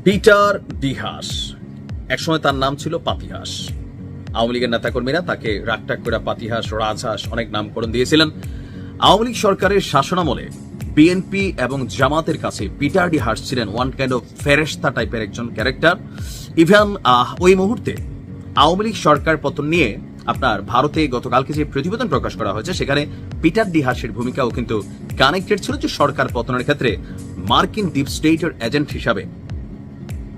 Peter D Haas, একসময় তার নাম ছিল পাতিহাস। আওয়ামী লীগের নেতাকর্মীরা তাকে রাগটাক করে পাতিহাস, রাজহাঁস অনেক নামকরণ দিয়েছিলেন। আওয়ামী লীগ সরকারের শাসনামলে বিএনপি এবং জামাতের কাছে পিটার ডি হাস ছিলেন ওয়ান কাইন্ড অফ ফেরেশতা টাইপের একজন ক্যারেক্টার। ইভেন ওই মুহূর্তে আওয়ামী লীগ সরকার পতন নিয়ে আপনার ভারতে গতকালকে যে প্রতিবেদন প্রকাশ করা হয়েছে সেখানে পিটার ডি হাসের ভূমিকাও কিন্তু কানেক্টেড ছিল, যে সরকার পতনের ক্ষেত্রে মার্কিন ডিপ স্টেটের এজেন্ট হিসাবে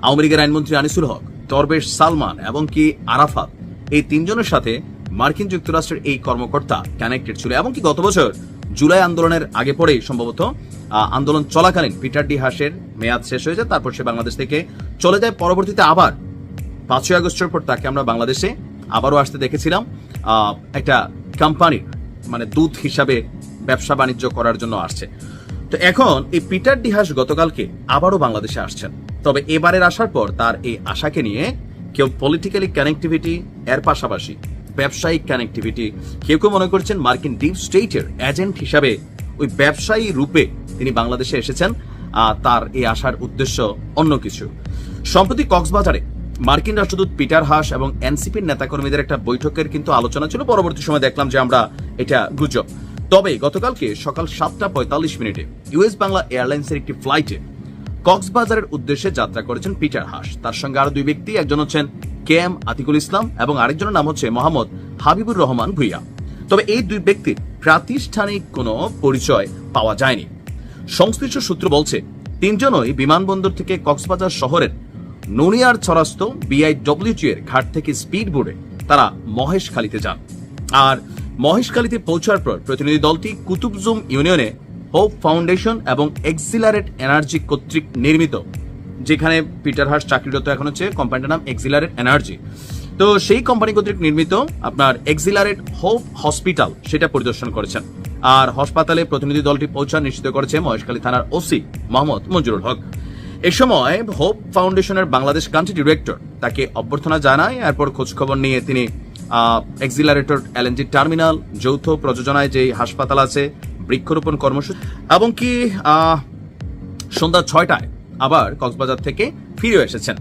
আওয়ামী লীগের আইনমন্ত্রী আনিসুল হক, দরবেশ সালমান এবং কি আরাফাত, এই তিনজনের সাথে মার্কিন যুক্তরাষ্ট্রের এই কর্মকর্তা কানেক্টেড ছিল। এবং কি গত বছর জুলাই আন্দোলনের আগে পরেই সম্ভবত আন্দোলন চলাকালীন পিটার ডি হাসের মেয়াদ শেষ হয়ে যায়, তারপর সে বাংলাদেশ থেকে চলে যায়। পরবর্তীতে আবার 5ই আগস্টের পর তাকে আমরা বাংলাদেশে আবারও আসতে দেখেছিলাম একটা কোম্পানির মানে দূত হিসাবে ব্যবসা বাণিজ্য করার জন্য আসছে। তো এখন এই পিটার ডি হাস গতকালকে আবারও বাংলাদেশে আসছেন। তবে এবারের আসার পর তার এই আশাকে নিয়ে কেউ পলিটিক্যালি কানেক্টিভিটি এর পাশাপাশি ব্যবসায়িক কানেক্টিভিটি, কেউ কেউ মনে করছেন মার্কিন ডিপ স্টেটের এজেন্ট হিসাবে ওই ব্যবসায়ী রূপে তিনি বাংলাদেশে এসেছেন। তার এই আসার উদ্দেশ্য অন্য কিছু। সম্প্রতি কক্সবাজারে মার্কিন রাষ্ট্রদূত পিটার হাস এবং এনসিপির নেতাকর্মীদের একটা বৈঠকের কিন্তু আলোচনা ছিল। পরবর্তী সময় দেখলাম যে আমরা এটা গুজব। তবে গতকালকে সকাল 7:45 ইউএস বাংলা এয়ারলাইন্সের একটি ফ্লাইটে কক্সবাজারের উদ্দেশ্যে যাত্রা করেছেন পিটার হাস। তার সঙ্গে আরো দুই ব্যক্তি, একজন হচ্ছেন কে এম আতিকুল ইসলাম এবং আরেকজনের নাম হচ্ছে মোহাম্মদ হাবিবুর রহমান ভুইয়া। তবে এই দুই ব্যক্তির প্রাতিষ্ঠানিক কোনো পরিচয় পাওয়া যায়নি। সংশ্লিষ্ট সূত্র বলছে তিনজনই বিমানবন্দর থেকে কক্সবাজার শহরের নুনিয়ার ছড়াস্ত BIWT এর ঘাট থেকে স্পিড বোর্ডে তারা মহেশখালীতে যান। আর মহেশখালীতে পৌঁছার পর প্রতিনিধি দলটি কুতুবজুম ইউনিয়নে হোপ ফাউন্ডেশন এবং এক্সিলারেট এনার্জি কর্তৃক নির্মিত, যেখানে পিটার হাস চাকরিরত এখন হচ্ছে, কোম্পানিটার নাম এক্সিলারেট এনার্জি, তো সেই কোম্পানি কর্তৃক নির্মিত আপনার এক্সিলারেট হোপ হসপিটাল সেটা পরিদর্শন করেছেন। আর হাসপাতালে প্রতিনিধি দলটি পৌঁছান নিশ্চিত করেছে মহেশখালী থানার ওসি মোহাম্মদ মঞ্জুরুল হক। এ সময় হোপ ফাউন্ডেশনের বাংলাদেশ কান্ট্রি ডিরেক্টর তাকে অভ্যর্থনা জানায়। এরপর খোঁজখবর নিয়ে তিনি এক্সিলারেটর LNG টার্মিনাল, যৌথ প্রযোজনায় যে হাসপাতাল আছে, বৃক্ষরোপণ কর্মসূচি এবং কি সন্ধ্যা 6টায় আবার কক্সবাজার থেকে ফিরে এসেছেন।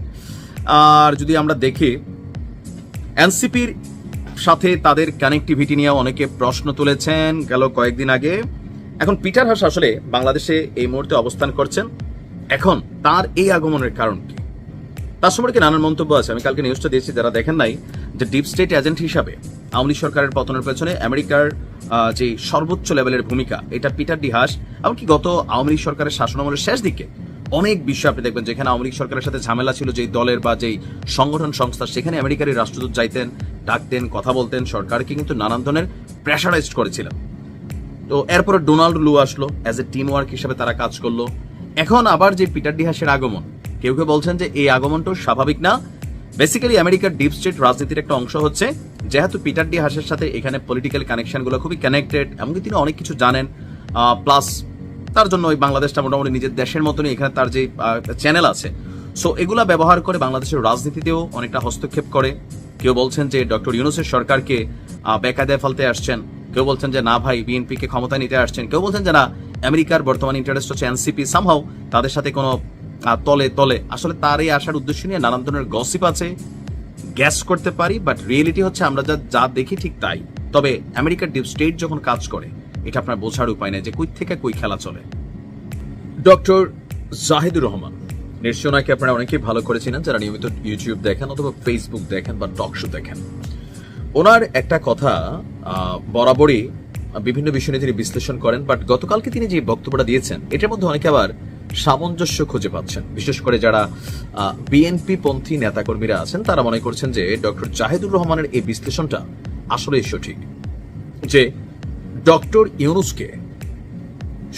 আর যদি আমরা দেখি এনসিপির সাথে তাদের কানেক্টিভিটি নিয়ে অনেকে প্রশ্ন তুলেছেন গেল কয়েকদিন আগে। এখন পিটার হাস আসলে বাংলাদেশে এই মুহূর্তে অবস্থান করছেন। এখন তার এই আগমনের কারণ কি, তার সম্পর্কে নানান মন্তব্য আছে। আমি কালকে নিউজটা দিয়েছি, যারা দেখেন নাই, যে ডিপ স্টেট এজেন্ট হিসাবে আওয়ামী লীগ সরকারের পতনের পেছনে আমেরিকার যে সর্বোচ্চ লেভেলের ভূমিকা, এটা পিটার ডি হাস। এমনকি গত আওয়ামী লীগ সরকারের শাসনামলের শেষ দিকে অনেক বিষয় আপনি দেখবেন যেখানে আওয়ামী লীগ সরকারের সাথে ঝামেলা ছিল, যেই দলের বা যেই সংগঠন সংস্থা, সেখানে আমেরিকার রাষ্ট্রদূত যাইতেন, ডাকতেন, কথা বলতেন, সরকারকে কিন্তু নানান ধরনের প্রেশারাইজড করেছিলেন। তো এরপরে ডোনাল্ড লু আসলো, অ্যাজ এ টিম ওয়ার্ক হিসেবে তারা কাজ করলো। এখন আবার যে পিটার ডি হাসের আগমন, কেউ কেউ বলছেন যে এই আগমনটা স্বাভাবিক না। বেসিক্যালি আমেরিকার ডিপ স্টেট রাজনীতির একটা অংশ হচ্ছে, যেহেতু পিটার ডি হাসের সাথে এখানে পলিটিক্যাল কানেকশন গুলো খুবই কানেক্টেড, এমনকি তিনি অনেক কিছু জানেন। প্লাস তার জন্য ওই বাংলাদেশটা মোটামুটি নিজের দেশের মতনই, এখানে তার যে চ্যানেল আছে, সো এগুলা ব্যবহার করে বাংলাদেশের রাজনীতিতেও অনেকটা হস্তক্ষেপ করে। কেউ বলছেন যে ডক্টর ইউনূসের সরকারকে বেকায়দায় ফেলতে আসছেন, কেউ বলছেন যে না ভাই বিএনপি কে ক্ষমতায় নিতে আসছেন, কেউ বলছেন যে না আমেরিকার বর্তমান ইন্টারেস্ট হচ্ছে এনসিপি, সামহাও তাদের সাথে কোনো তলে তলে আসলে তার এই আসার উদ্দেশ্য নিয়ে নানান ধরনের গসিপ আছে, গ্যাস করতে পারি, বাট রিয়েলিটি হচ্ছে আমরা যা দেখি ঠিক তাই। তবে আমেরিকার ডিপ স্টেট যখন কাজ করে, এটা আপনার বোঝার উপায় নেই যে কই থেকে কই খেলা চলে। ডক্টর জাহিদুর রহমান, নিশ্চয় ওনাকে আপনারা অনেকেই ভালো করেছিলেন যারা নিয়মিত ইউটিউব দেখেন অথবা ফেসবুক দেখেন বা টক শো দেখেন। ওনার একটা কথা বরাবরই বিভিন্ন বিষয় নিয়ে তিনি বিশ্লেষণ করেন, বাট গতকালকে তিনি যে বক্তব্যটা দিয়েছেন এটার মধ্যে অনেকে আবার সামঞ্জস্য খুঁজে পাচ্ছেন। বিশেষ করে যারা বিএনপি পন্থী নেতাকর্মীরা আছেন, তারা মনে করছেন যে ডক্টর জাহিদুর রহমানের এই বিশ্লেষণটা আসলে সঠিক, যে ডক্টর ইউনূসকে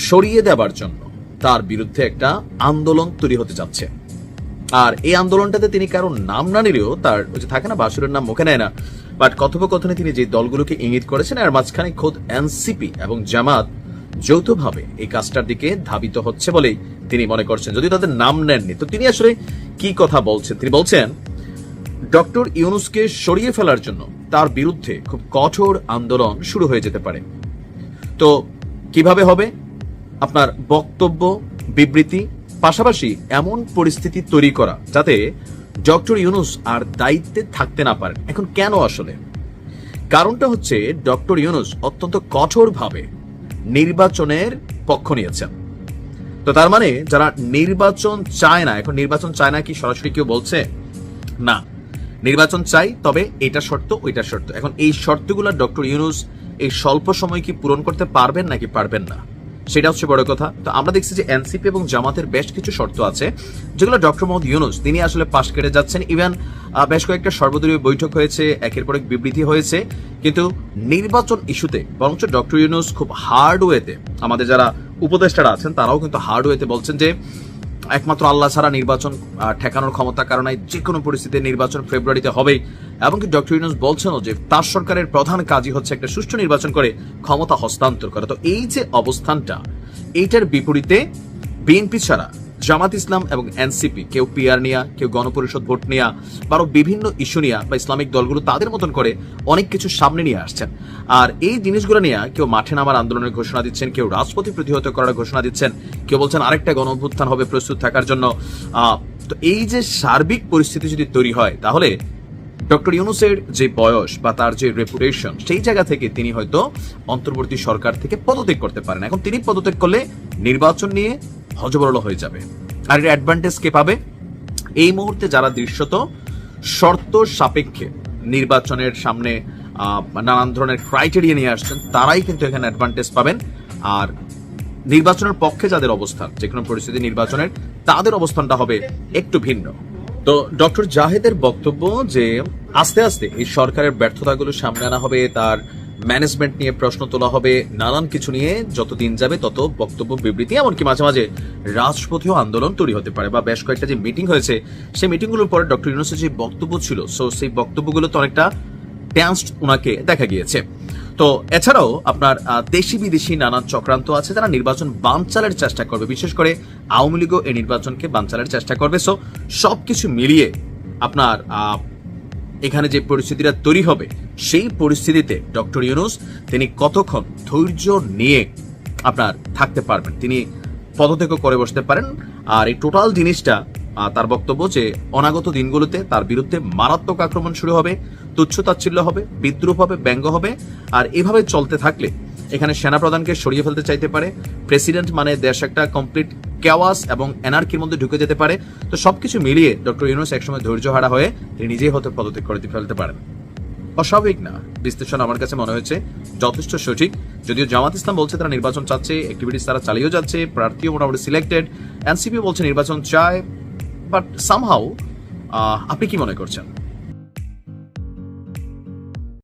সরিয়ে দেবার জন্য তার বিরুদ্ধে একটা আন্দোলন তৈরি হতে যাচ্ছে। আর এই আন্দোলনটাতে তিনি কারোর নাম না নিলেও, তার ওই যে থাকে না বাসুরের নাম মুখে নেয় না, বাট কথোপকথনে তিনি যে দলগুলোকে ইঙ্গিত করেছেন, আর মাঝখানে খোদ এনসিপি এবং জামাত যৌথভাবে এই কাজটার দিকে ধাবিত হচ্ছে বলেই তিনি মনে করছেন, যদি তাদের নাম নেননি। তো তিনি আসলে কি কথা বলছেন, তিনি বলছেন ডক্টর ইউনূসকে সরিয়ে ফেলার জন্য তার বিরুদ্ধে খুব কঠোর আন্দোলন শুরু হয়ে যেতে পারে। তো কিভাবে হবে? আপনার বক্তব্য, বিবৃতি পাশাপাশি এমন পরিস্থিতি তৈরি করা যাতে ডক্টর ইউনূস আর দায়িত্বে থাকতে না পারেন। এখন কেন আসলে কারণটা হচ্ছে ডক্টর ইউনূস অত্যন্ত কঠোরভাবে নির্বাচনের পক্ষ নিয়েছেন। তো তার মানে যারা নির্বাচন চায় না, এখন নির্বাচন চায় না কি সরাসরি কেউ বলছে? না, নির্বাচন চাই, তবে এটা শর্ত ওইটা শর্ত। এখন এই শর্তগুলো ডক্টর ইউনূস এই স্বল্প সময় কি পূরণ করতে পারবেন নাকি পারবেন না, সেটা হচ্ছে বড় কথা। তো আমরা দেখছি যে এনসিপি এবং জামাতের বেশ কিছু শর্ত আছে যেগুলো ডক্টর মোহাম্মদ ইউনূস তিনি আসলে পাশ কেটে যাচ্ছেন। ইভেন বেশ কয়েকটা সর্বদলীয় বৈঠক হয়েছে, একের পর এক বিবৃতি হয়েছে, কিন্তু নির্বাচন ইস্যুতে বরঞ্চ ডক্টর ইউনূস খুব হার্ড ওয়েতে, আমাদের যারা উপদেষ্টারা আছেন তারাও কিন্তু হার্ড ওয়েতে বলছেন যে একমাত্র আল্লাহ ছাড়া নির্বাচন ঠেকানোর ক্ষমতা কারণ যে কোনো পরিস্থিতিতে নির্বাচন ফেব্রুয়ারিতে হবেই। এমনকি ডক্টর ইউনূস বলছেন যে তার সরকারের প্রধান কাজই হচ্ছে একটা সুষ্ঠু নির্বাচন করে ক্ষমতা হস্তান্তর করা। তো এই যে অবস্থানটা, এইটার বিপরীতে বিএনপি ছাড়া জামাত ইসলাম এবং এনসিপি কেউ পিআর নিয়া, কেউ গণপরিষদ ভোট নিয়া, বা আরো বিভিন্ন ইস্যু নিয়া বা ইসলামিক দলগুলো তাদের মতন করে অনেক কিছু সামনে নিয়ে আসছেন। আর এই জিনিসগুলো নিয়ে কেউ মাঠে নামার আন্দোলনের ঘোষণা দিচ্ছেন, কেউ রাজপথে প্রতিহত করার ঘোষণা দিচ্ছেন, কেউ বলছেন আরেকটা গণ অভ্যুত্থান হবে প্রস্তুত থাকার জন্য। তো এই যে সার্বিক পরিস্থিতি যদি তৈরি হয়, তাহলে ডক্টর ইউনূসের যে বয়স বা তার যে রেপুটেশন, সেই জায়গা থেকে তিনি হয়তো অন্তর্বর্তী সরকার থেকে পদত্যাগ করতে পারেন। এখন তিনি পদত্যাগ করলে নির্বাচন নিয়ে হজবরল হয়ে যাবে। আর এর অ্যাডভান্টেজ কে পাবে? এই মুহূর্তে যারা দৃশ্যত শর্ত সাপেক্ষে নির্বাচনের সামনে নানান ধরনের ক্রাইটেরিয়া নিয়ে আসছেন, তারাই কিন্তু এখানে অ্যাডভান্টেজ পাবেন। আর নির্বাচনের পক্ষে যাদের অবস্থান, যে কোনো পরিস্থিতি নির্বাচনের, তাদের অবস্থানটা হবে একটু ভিন্ন। তো ডক্টর জাহেদের বক্তব্য যে আস্তে আস্তে এই সরকারের ব্যর্থতাগুলো সামনে আনা হবে, তার ম্যানেজমেন্ট নিয়ে প্রশ্ন তোলা হবে, নানান কিছু নিয়ে যত দিন যাবে তত বক্তব্য বিবৃতি, এমনকি মাঝে মাঝে রাজপথেও আন্দোলন তৈরি হতে পারে। বা বেশ কয়েকটা যে মিটিং হয়েছে, সেই মিটিংগুলোর পরে ডক্টর ইউনূসের যে বক্তব্য ছিল, সেই বক্তব্যগুলো তো অনেকটা টেন্সড ওনাকে দেখা গিয়েছে। তো এছাড়াও আপনার দেশি বিদেশি নানান চক্রান্ত আছে যারা নির্বাচন বানচালের চেষ্টা করবে, বিশেষ করে আওয়ামী লীগও এই নির্বাচনকে বানচালের চেষ্টা করবে। সো সবকিছু মিলিয়ে আপনার এখানে যে পরিস্থিতিটা তৈরি হবে, সেই পরিস্থিতিতে ডক্টর ইউনূস তিনি কতক্ষণ ধৈর্য নিয়ে আপনার থাকতে পারবেন, তিনি পদত্যাগ করে বসতে পারেন। আর এই টোটাল জিনিসটা তার বক্তব্য যে অনাগত দিনগুলোতে তার বিরুদ্ধে মারাত্মক আক্রমণ শুরু হবে, তুচ্ছতাচ্ছিল্য হবে, বিদ্রুপ হবে, ব্যঙ্গ হবে। আর এভাবে চলতে থাকলে এখানে সেনাপ্রধানকে সরিয়ে ফেলতে চাইতে পারে, প্রেসিডেন্ট মানে দেশ একটা কমপ্লিট কেওয়াস এবং এনার্কির মধ্যে ঢুকে যেতে পারে। তো সবকিছু মিলিয়ে ডক্টর ইউনূস একসময় ধৈর্য হারা হয়ে তিনি নিজেই হয়তো পদত্যাগ করে ফেলতে পারেন। অস্বাভাবিক না, বিশ্লেষণ আমার কাছে মনে হয়েছে যথেষ্ট সঠিক। যদিও জামাত ইসলাম বলছে তারা নির্বাচন চাচ্ছে, অ্যাক্টিভিটিস তারা চালিয়েও যাচ্ছে, প্রার্থীও মোটামুটি সিলেক্টেড, এনসিপি বলছে নির্বাচন চায়, বাট সামহাউ আপনি কি মনে করছেন?